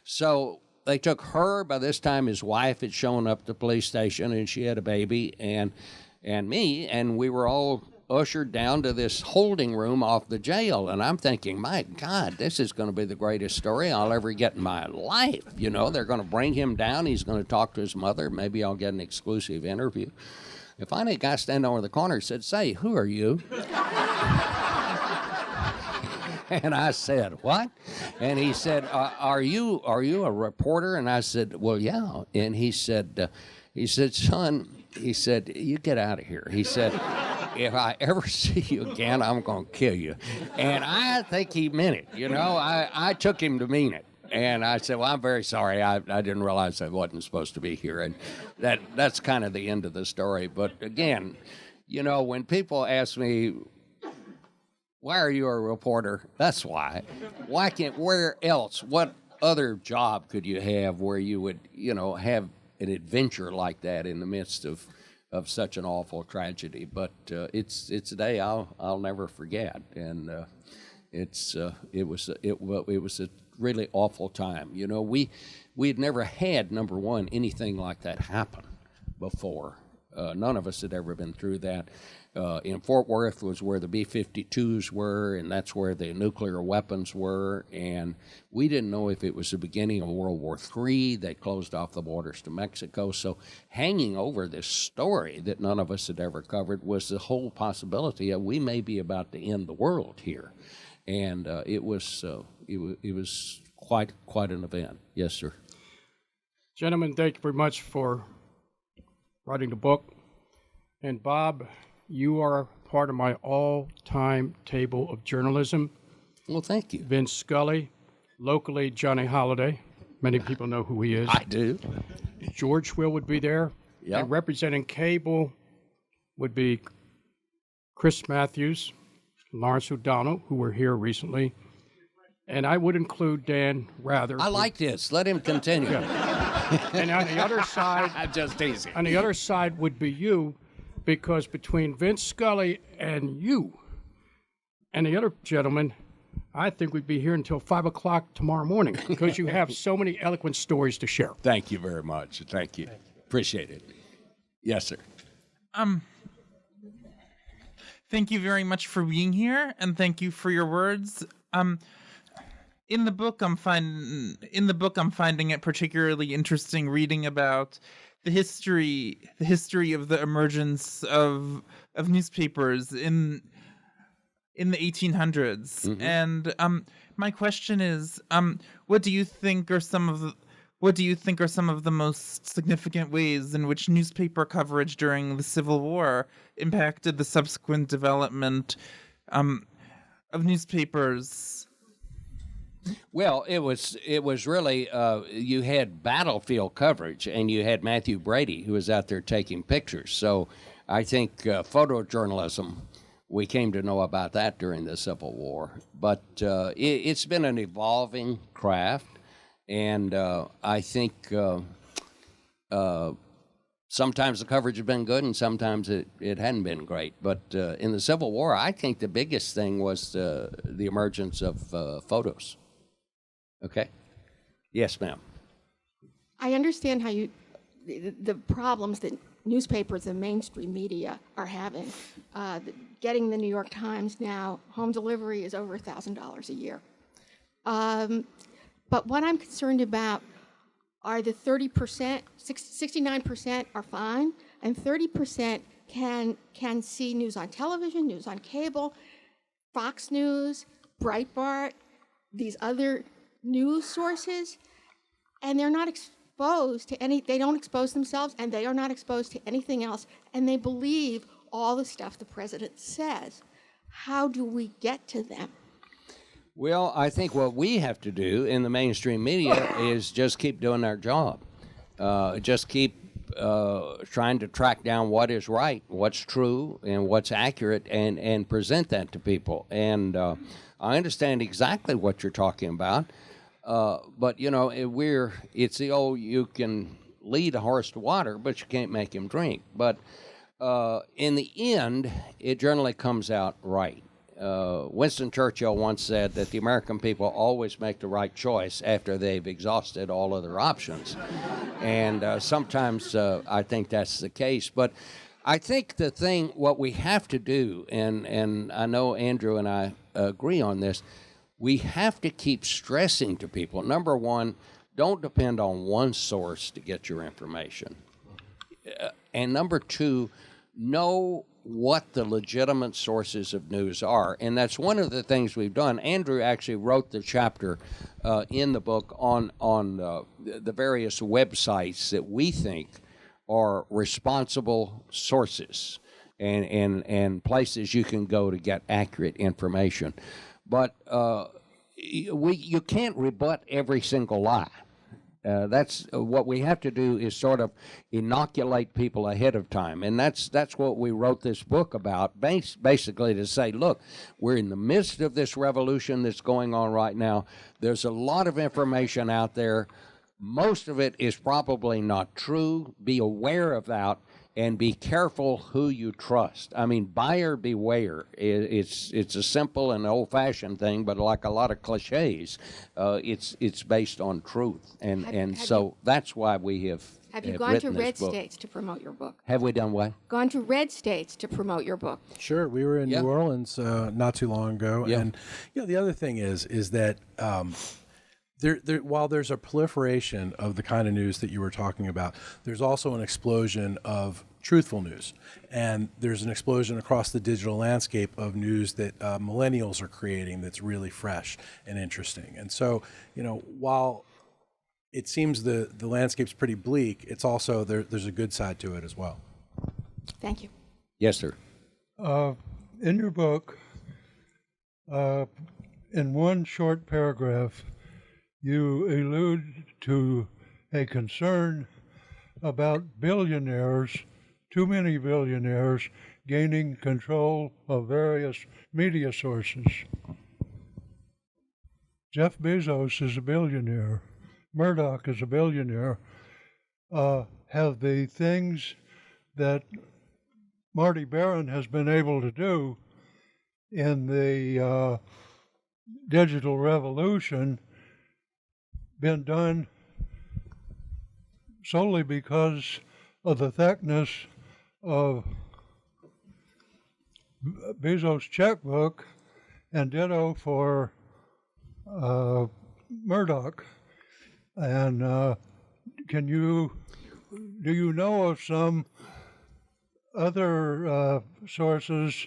So they took her. By this time, his wife had shown up at the police station, and she had a baby, and me, and we were all ushered down to this holding room off the jail. And I'm thinking, my God, this is going to be the greatest story I'll ever get in my life. They're going to bring him down. He's going to talk to his mother. Maybe I'll get an exclusive interview. And finally, a guy standing over the corner said, say, who are you? And I said, what? And he said, are you a reporter? And I said, well, yeah. And he said, son, he said, you get out of here. He said, if I ever see you again, I'm going to kill you. And I think he meant it. You know, I took him to mean it. And I said, well, I'm very sorry. I didn't realize I wasn't supposed to be here. And that's kind of the end of the story. But again, you know, when people ask me, why are you a reporter? That's why. Why can't, where else? What other job could you have where you would, you know, have an adventure like that in the midst of such an awful tragedy? But it's a day I'll never forget. And it was a really awful time. You know, we had never had, number one, anything like that happen before. None of us had ever been through that. In Fort Worth was where the B-52s were, and that's where the nuclear weapons were. And we didn't know if it was the beginning of World War III. They closed off the borders to Mexico. So hanging over this story that none of us had ever covered was the whole possibility of we may be about to end the world here. And it was quite an event. Yes, sir. Gentlemen, thank you very much for writing the book. And Bob, you are part of my all-time table of journalism. Well, thank you. Vince Scully, locally Johnny Holiday. Many people know who he is. I do. George Will would be there. Yep. And representing cable would be Chris Matthews, Lawrence O'Donnell, who were here recently. And I would include Dan Rather. I like this. Let him continue. And on the other side, I'm just easy. On the other side would be you, because between Vince Scully and you and the other gentleman, I think we'd be here until 5 o'clock tomorrow morning because you have so many eloquent stories to share. Thank you very much. Thank you. Appreciate it. Yes, sir. Thank you very much for being here, and thank you for your words. In the book, I'm finding it particularly interesting reading about the history of the emergence of newspapers in the 1800s. Mm-hmm. And my question is, what do you think are some of the most significant ways in which newspaper coverage during the Civil War impacted the subsequent development of newspapers? Well, it was really you had battlefield coverage, and you had Matthew Brady, who was out there taking pictures. So I think photojournalism, we came to know about that during the Civil War. But it's been an evolving craft, and I think sometimes the coverage has been good, and sometimes it hadn't been great. But in the Civil War, I think the biggest thing was the emergence of photos. Okay. Yes, ma'am. I understand how the problems that newspapers and mainstream media are having. Getting the New York Times now, home delivery is over $1,000 a year. But what I'm concerned about are the 30%, 69% are fine, and 30% can see news on television, news on cable, Fox News, Breitbart, these other news sources, and they're not exposed to they don't expose themselves, and they are not exposed to anything else, and they believe all the stuff the president says. How do we get to them? Well, I think what we have to do in the mainstream media is just keep doing our job. Just keep trying to track down what is right, what's true, and what's accurate, and present that to people. And I understand exactly what you're talking about. But, you know, it's the old, you can lead a horse to water, but you can't make him drink. But in the end, it generally comes out right. Winston Churchill once said that the American people always make the right choice after they've exhausted all other options. And sometimes I think that's the case. But I think what we have to do, and I know Andrew and I agree on this, we have to keep stressing to people, number one, don't depend on one source to get your information. And number two, know what the legitimate sources of news are. And that's one of the things we've done. Andrew actually wrote the chapter in the book on the various websites that we think are responsible sources and places you can go to get accurate information. But you can't rebut every single lie. That's what we have to do is sort of inoculate people ahead of time. And that's what we wrote this book about, basically to say, look, we're in the midst of this revolution that's going on right now. There's a lot of information out there. Most of it is probably not true. Be aware of that. And be careful who you trust. I mean, buyer beware. It's a simple and old-fashioned thing, but like a lot of cliches, it's based on truth, so that's why we have. Have you gone to red book. states to promote your book? Have we done what? Gone to red states to promote your book? Sure, we were in New Orleans not too long ago, and the other thing is that. While there's a proliferation of the kind of news that you were talking about, there's also an explosion of truthful news. And there's an explosion across the digital landscape of news that millennials are creating that's really fresh and interesting. And so, while it seems the landscape's pretty bleak, it's also, there's a good side to it as well. Thank you. Yes, sir. In your book, in one short paragraph, you allude to a concern about billionaires, too many billionaires, gaining control of various media sources. Jeff Bezos is a billionaire. Murdoch is a billionaire. Have the things that Marty Barron has been able to do in the digital revolution been done solely because of the thickness of Bezos' checkbook, and ditto for Murdoch? And do you know of some other sources,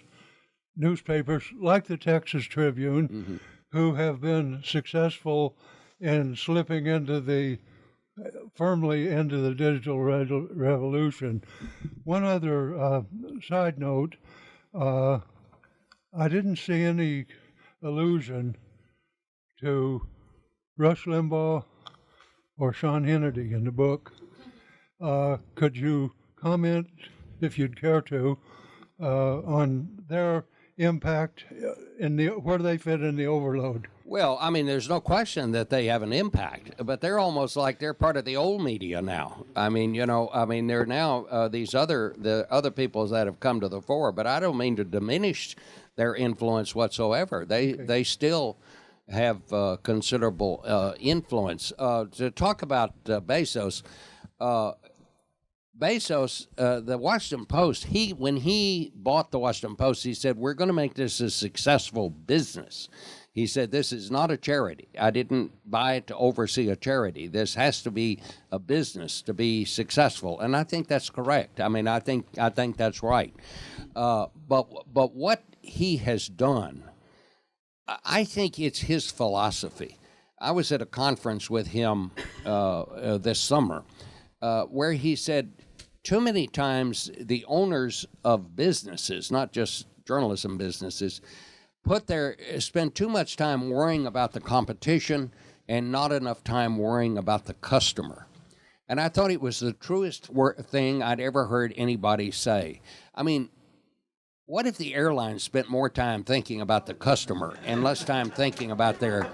newspapers like the Texas Tribune, who have been successful in slipping firmly into the digital revolution? One other side note, I didn't see any allusion to Rush Limbaugh or Sean Hannity in the book. Could you comment, if you'd care to, on their impact where they fit in the overload? Well, I mean, there's no question that they have an impact, but they're almost like they're part of the old media now. I mean, they're now the other people that have come to the fore, but I don't mean to diminish their influence whatsoever. They still have considerable influence. To talk about Bezos, the Washington Post, when he bought the Washington Post, he said, we're going to make this a successful business. He said, this is not a charity. I didn't buy it to oversee a charity. This has to be a business to be successful. And I think that's correct. I mean, I think that's right. But what he has done, I think it's his philosophy. I was at a conference with him this summer where he said, too many times the owners of businesses, not just journalism businesses, spend too much time worrying about the competition and not enough time worrying about the customer. And I thought it was the truest thing I'd ever heard anybody say. I mean, what if the airlines spent more time thinking about the customer and less time thinking about their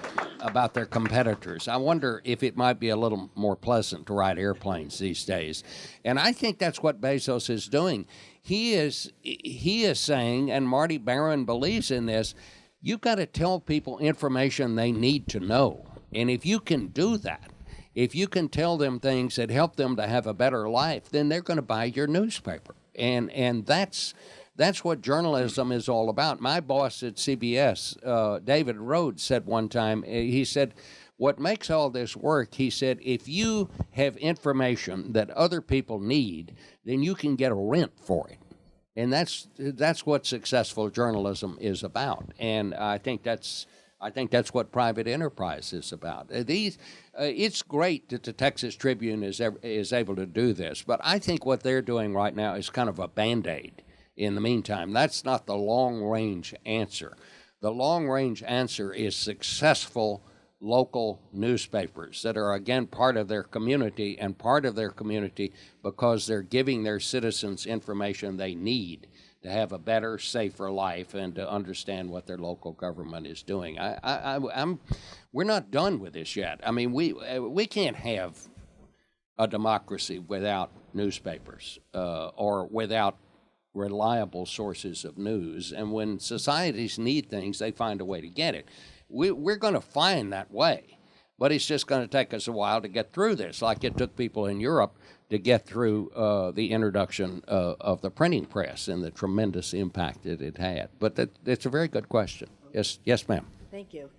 competitors? I wonder if it might be a little more pleasant to ride airplanes these days. And I think that's what Bezos is doing. He is saying, and Marty Barron believes in this, you've got to tell people information they need to know. And if you can do that, if you can tell them things that help them to have a better life, then they're going to buy your newspaper. And that's what journalism is all about. My boss at CBS, David Rhodes, said one time, he said, what makes all this work, he said, if you have information that other people need, then you can get a rent for it. And that's what successful journalism is about. And I think that's what private enterprise is about. It's great that the Texas Tribune is able to do this, but I think what they're doing right now is kind of a Band-Aid in the meantime. That's not the long-range answer. The long-range answer is successful local newspapers that are, again, part of their community, and part of their community because they're giving their citizens information they need to have a better, safer life and to understand what their local government is doing. We're not done with this yet. I mean, we can't have a democracy without newspapers or without reliable sources of news. And when societies need things, they find a way to get it. We're going to find that way, but it's just going to take us a while to get through this, like it took people in Europe to get through the introduction of the printing press and the tremendous impact that it had. But it's a very good question. Yes, ma'am. Thank you.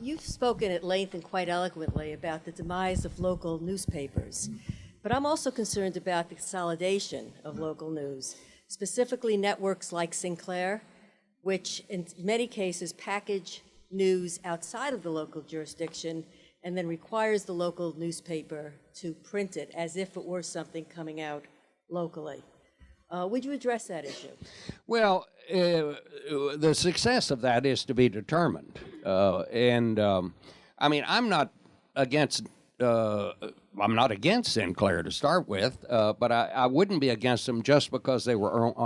You've spoken at length and quite eloquently about the demise of local newspapers, but I'm also concerned about the consolidation of local news, specifically networks like Sinclair, which in many cases package news outside of the local jurisdiction and then requires the local newspaper to print it as if it were something coming out locally. Would you address that issue? Well, the success of that is to be determined. I mean, I'm not against Sinclair to start with, but I wouldn't be against them just because they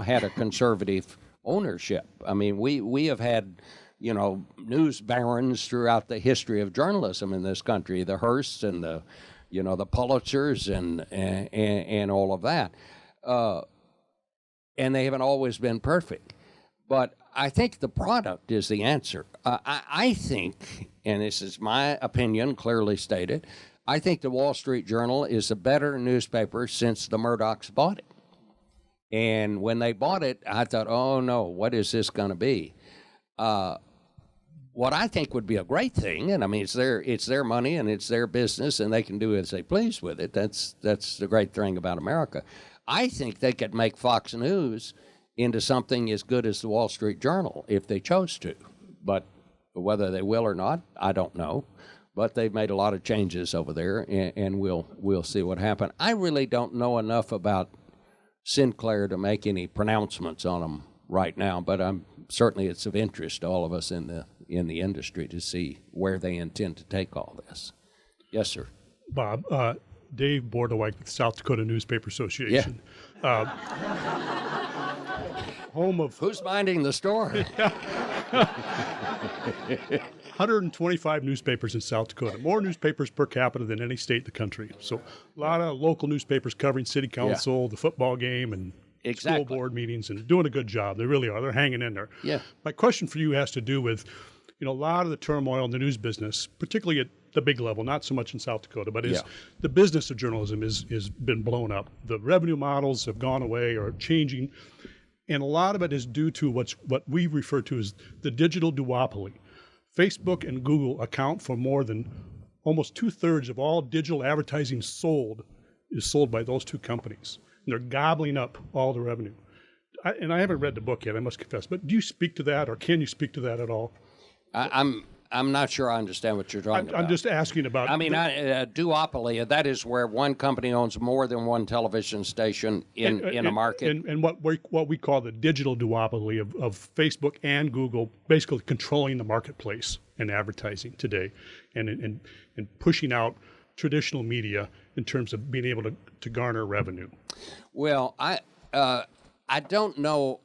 had a conservative ownership. I mean, we have had news barons throughout the history of journalism in this country, the Hearsts and the Pulitzers and all of that. And they haven't always been perfect. But I think the product is the answer. I think, and this is my opinion clearly stated, I think the Wall Street Journal is a better newspaper since the Murdochs bought it. And when they bought it, I thought, oh no, what is this going to be? What I think would be a great thing, and I mean, it's their money and it's their business and they can do as they please with it. That's the great thing about America. I think they could make Fox News into something as good as the Wall Street Journal if they chose to. But whether they will or not, I don't know. But they've made a lot of changes over there, and we'll see what happens. I really don't know enough about Sinclair to make any pronouncements on them right now, but certainly it's of interest to all of us in the industry to see where they intend to take all this. Yes, sir. Bob, Dave Bordewijk with South Dakota Newspaper Association. Yeah. Home of... Who's minding the story? 125 newspapers in South Dakota, more newspapers per capita than any state in the country. So a lot of local newspapers covering city council, the football game, and school board meetings, and doing a good job. They really are. They're hanging in there. Yeah. My question for you has to do with, a lot of the turmoil in the news business, particularly at the big level, not so much in South Dakota, but the business of journalism is been blown up. The revenue models have gone away or are changing, and a lot of it is due to what we refer to as the digital duopoly. Facebook and Google account for more than almost 2/3 of all digital advertising is sold by those two companies. And they're gobbling up all the revenue. And I haven't read the book yet, I must confess, but do you speak to that, or can you speak to that at all? I'm not sure I understand what you're talking about. I'm just asking about... I mean, duopoly, that is where one company owns more than one television station in a market. And what we call the digital duopoly of Facebook and Google basically controlling the marketplace and advertising today and pushing out traditional media in terms of being able to garner revenue. Well, I don't know.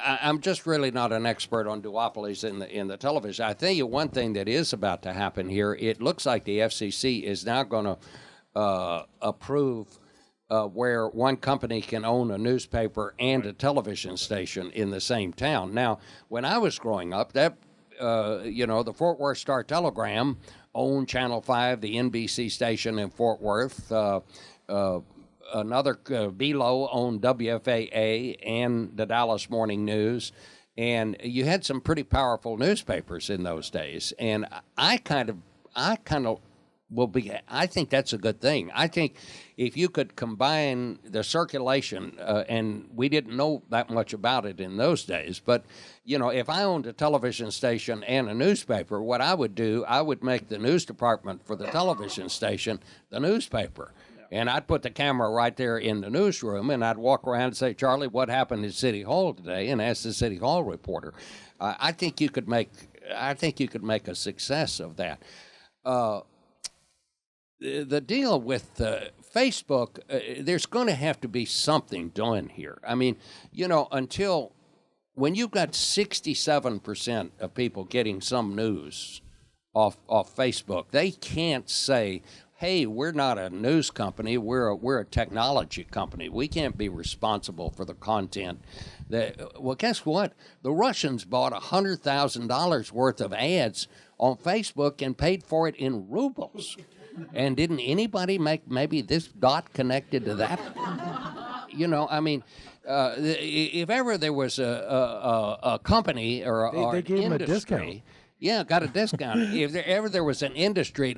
I'm just really not an expert on duopolies in the television. I tell you one thing that is about to happen here. It looks like the FCC is now going to approve where one company can own a newspaper and a television station in the same town. Now, when I was growing up, that the Fort Worth Star-Telegram owned Channel 5, the NBC station in Fort Worth. Another Belo owned WFAA and the Dallas Morning News, and you had some pretty powerful newspapers in those days. And I kind of will be. I think that's a good thing. I think if you could combine the circulation, and we didn't know that much about it in those days, but if I owned a television station and a newspaper, what I would do, I would make the news department for the television station the newspaper. And I'd put the camera right there in the newsroom, and I'd walk around and say, "Charlie, what happened at City Hall today?" and ask the City Hall reporter. I think you could make a success of that. The deal with Facebook, there's going to have to be something done here. I mean, until when you've got 67% of people getting some news off Facebook, they can't say, "Hey, we're not a news company. We're a technology company. We can't be responsible for the content." Well, guess what? The Russians bought $100,000 worth of ads on Facebook and paid for it in rubles. And didn't anybody make maybe this dot connected to that? If ever there was a company or they gave an him a industry, discount. Yeah, got a discount. If there was an industry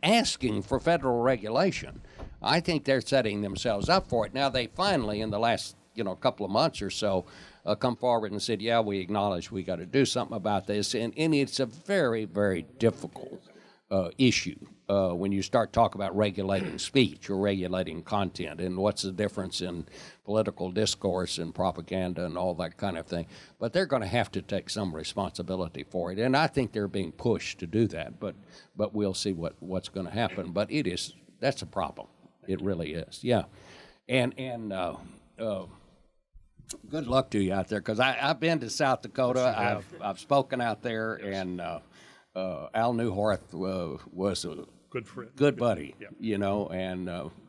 asking for federal regulation, I think they're setting themselves up for it. Now they finally, in the last couple of months or so, come forward and said, "Yeah, we acknowledge we got to do something about this," and it's a very, very difficult issue when you start talking about regulating speech or regulating content, and what's the difference in political discourse and propaganda and all that kind of thing. But they're going to have to take some responsibility for it, and I think they're being pushed to do that. But we'll see what's going to happen. But that's a problem. It really is. Yeah, and good luck to you out there, because I've been to South Dakota. I've spoken out there, and Al Newhart was a good friend, good buddy, Yeah.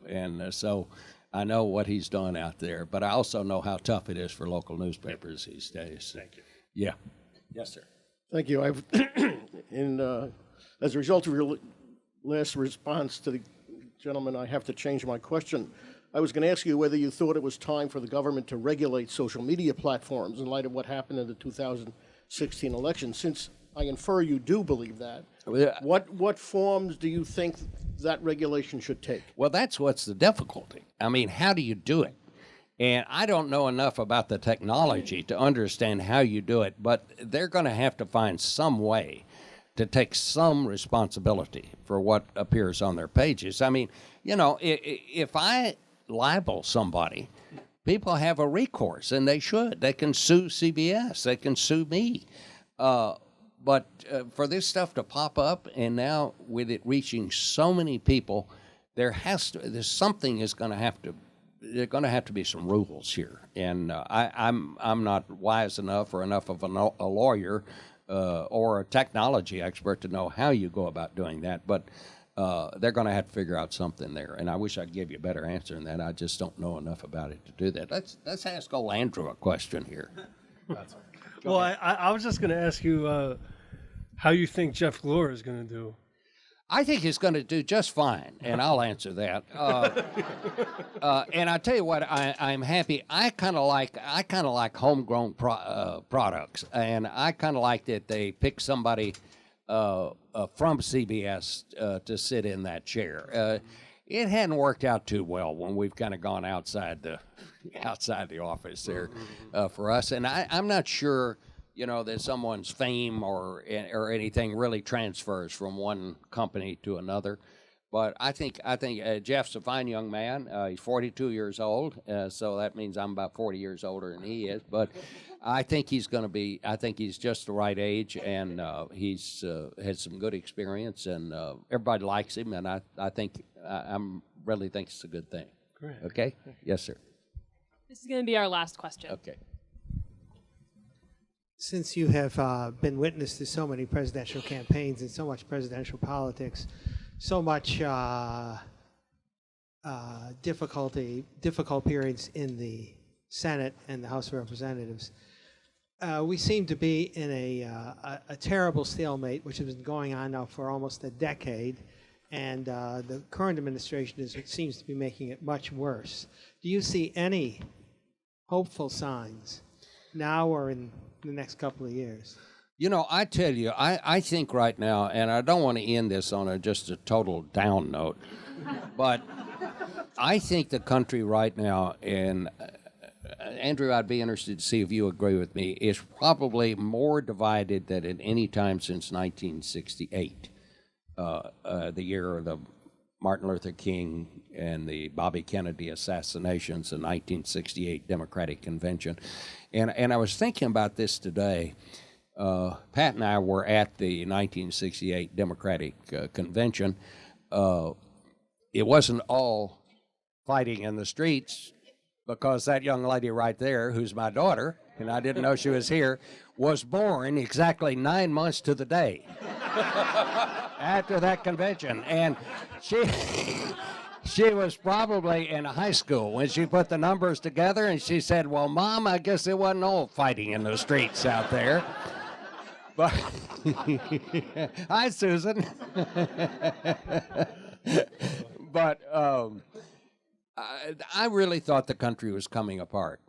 and so I know what he's done out there. But I also know how tough it is for local newspapers these days. Thank you. Yeah. Yes, sir. Thank you. I've, as a result of your last response to the gentleman, I have to change my question. I was going to ask you whether you thought it was time for the government to regulate social media platforms in light of what happened in the 2016 election. Since I infer you do believe that, what forms do you think that regulation should take? Well, that's what's the difficulty. I mean, how do you do it? And I don't know enough about the technology to understand how you do it, but they're going to have to find some way to take some responsibility for what appears on their pages. I mean, if I libel somebody, people have a recourse, and they should. They can sue CBS. They can sue me. But for this stuff to pop up, and now with it reaching so many people, there are going to have to be some rules here. And I'm not wise enough or enough of a lawyer or a technology expert to know how you go about doing that. But they're going to have to figure out something there. And I wish I could give you a better answer than that. I just don't know enough about it to do that. Let's ask old Andrew a question here. Well, I was just going to ask you how you think Jeff Glor is going to do. I think he's going to do just fine, and I'll answer that. And I tell you what, I'm happy. I kind of like homegrown products, and I kind of like that they pick somebody from CBS to sit in that chair. It hadn't worked out too well when we've kind of gone outside the office there for us, and I'm not sure. That someone's fame or anything really transfers from one company to another. But I think Jeff's a fine young man. He's 42 years old, so that means I'm about 40 years older than he is. But I think he's just the right age, and he's had some good experience, and everybody likes him, and I really think it's a good thing. Great. Okay? Yes, sir. This is going to be our last question. Okay. Since you have been witness to so many presidential campaigns and so much presidential politics, so much difficult periods in the Senate and the House of Representatives, we seem to be in a terrible stalemate, which has been going on now for almost a decade, and the current administration seems to be making it much worse. Do you see any hopeful signs now or in the next couple of years? You know, I tell you, I think right now, and I don't want to end this on just a total down note, but I think the country right now, and Andrew, I'd be interested to see if you agree with me, is probably more divided than at any time since 1968, the year of the Martin Luther King and the Bobby Kennedy assassinations, the 1968 Democratic Convention. And I was thinking about this today. Pat and I were at the 1968 Democratic Convention. It wasn't all fighting in the streets, because that young lady right there, who's my daughter, and I didn't know she was here, was born exactly 9 months to the day after that convention. And she was probably in high school when she put the numbers together, and she said, well, Mom, I guess it wasn't all fighting in the streets out there. But hi, Susan. But I really thought the country was coming apart.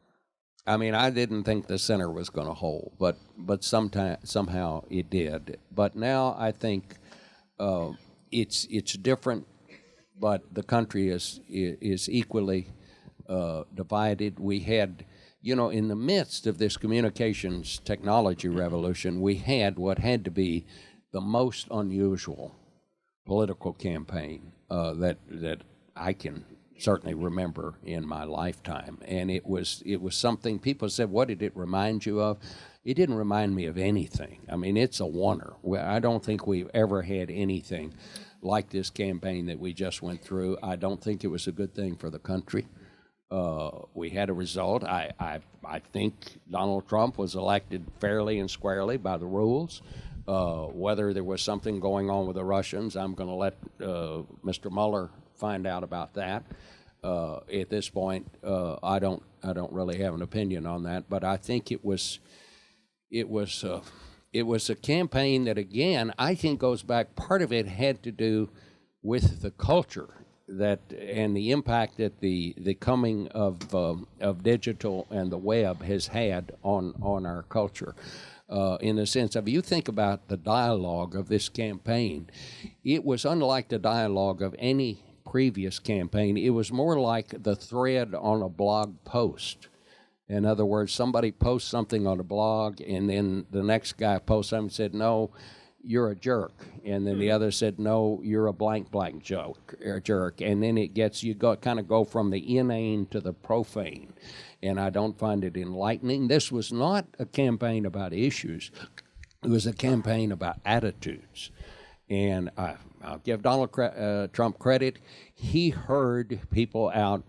I mean, I didn't think the center was going to hold, but somehow it did. But now I think it's different, but the country is equally divided. We had, you know, in the midst of this communications technology revolution, we had what had to be the most unusual political campaign that I can certainly remember in my lifetime. And it was something, people said, what did it remind you of? It didn't remind me of anything. I mean, it's a wonder. I don't think we've ever had anything like this campaign that we just went through. I don't think it was a good thing for the country. We had a result. I think Donald Trump was elected fairly and squarely by the rules. Whether there was something going on with the Russians, I'm going to let Mr. Mueller find out about that. At this point, I don't really have an opinion on that. But I think it was a campaign that, again, I think goes back. Part of it had to do with the culture and the impact that the coming of digital and the web has had on our culture. In the sense of, you think about the dialogue of this campaign, it was unlike the dialogue of any previous campaign. It was more like the thread on a blog post. In other words, somebody posts something on a blog, and then the next guy posts something and said, no, you're a jerk. And then the other said, no, you're a blank jerk. And then you kind of go from the inane to the profane. And I don't find it enlightening. This was not a campaign about issues. It was a campaign about attitudes. And I'll give Donald Trump credit. He heard people out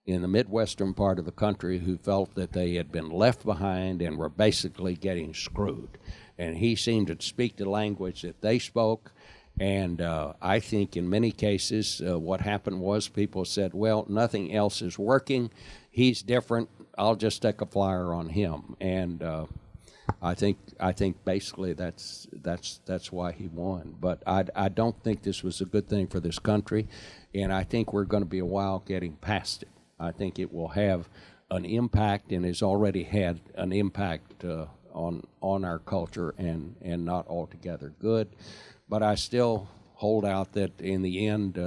in the Midwestern part of the country who felt that they had been left behind and were basically getting screwed. And he seemed to speak the language that they spoke. And I think in many cases what happened was people said, well, nothing else is working. He's different. I'll just stick a flyer on him. And I think basically that's why he won. But I don't think this was a good thing for this country. And I think we're going to be a while getting past it. I think it will have an impact and has already had an impact on our culture and not altogether good. But I still hold out that in the end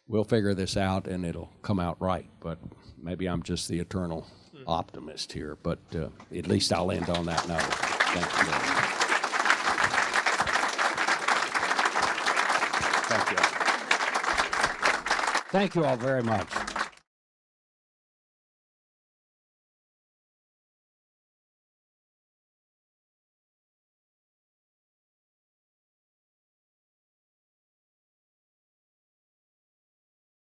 we'll figure this out and it'll come out right. But maybe I'm just the eternal optimist here. But at least I'll end on that note. Thank you. Thank you. Thank you all very much.